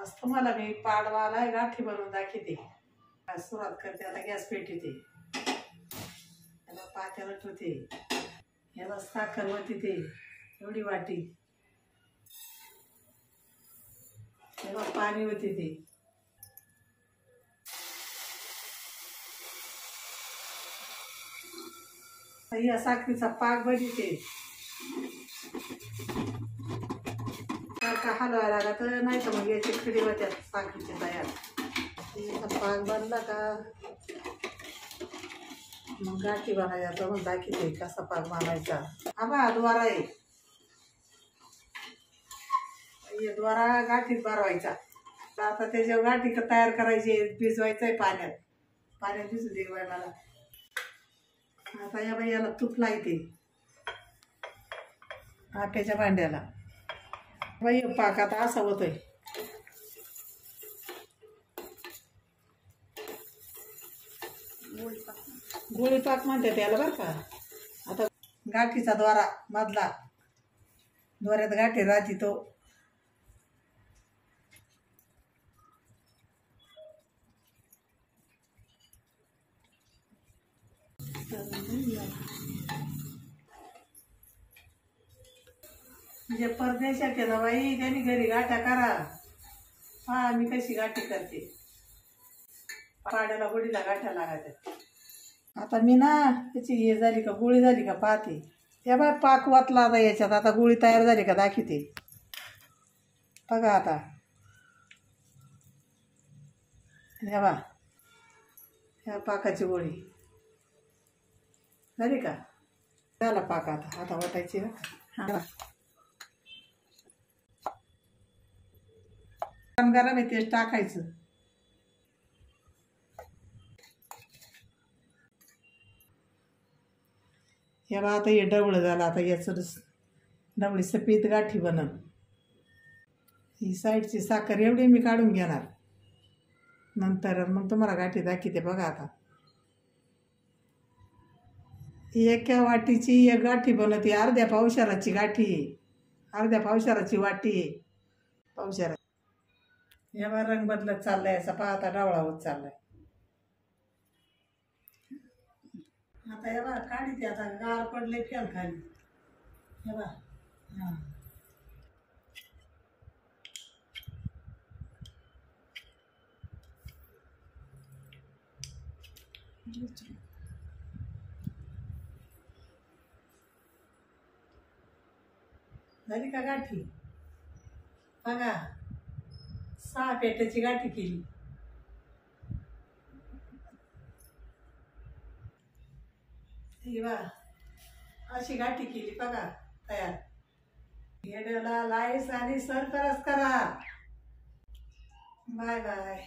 आज तुम्हाला मी पाडवाला गाठी बनवून दाखवते. सुरुवात करते. आता गॅस पेटवते. याला पातेलं ठेवते. याला साखर वतीते एवढी वाटी. याला पाणी वतीते. या साखरेचा पाक बनवते. सारखा हलवायला लागत नाही तर मग याची खडी होत्यात साखरेची तयार. याचा पाक बनला का मग गाठी बनायचा. मग दाखवते कसा पाक बनायचा. हा द्वारा आहे. हे द्वारा गाठीत भरवायचा. आता त्याच्यावर गाठी तयार करायची. भिजवायचं आहे पाण्यात भिजू दे मला. आता या बाई याला तूप लायते आप्याच्या भांड्याला. बाई पाक आता असा होतोय. गोळी पाक म्हणते त्याला बरं का. आता गाठीचा द्वारा मधला द्वाऱ्यात गाठी राहते तो. म्हणजे परदेशात आहे ना बाई त्यांनी घरी गाठ्या करा. हा मी कशी गाठी करते. पाड्याला गोडीला गाठ्या लागतात. आता मी ना त्याची हे झाली का गोळी झाली का पाहते. या बाय पाक वातला आता याच्यात. आता गोळी तयार झाली का दाखवते. बघा आता ह्या बा ह्या पाकाची गोळी झाली का. झाला पाक. आता वाटायची ना. हा गरम आहे तेच टाकायचं. या बा आता हे डवळं झालं. आता याचं डवळी सफेद गाठी बनन. ही साईडची साखर एवढी मी काढून घेणार. नंतर मग तुम्हाला गाठी दाखवते. बघा आता एका वाटीची एक गाठी बनवते. अर्ध्या पावशेराची गाठी आहे. अर्ध्या पावशेराची वाटी आहे. पावशेरा या बा रंग बदलत चाललाय. असा पाहता डावळा होत चाललाय. आता या बा काढी ते. आता गार पडले फॅन खाली. हे बा हां झाली का गाठी. बघा 6 पेट्याची गाठी केली. ही बा अशी गाठी केली. बघा तयार. व्हिडिओला लाईक आणि सबस्क्राईब करा. Bye bye.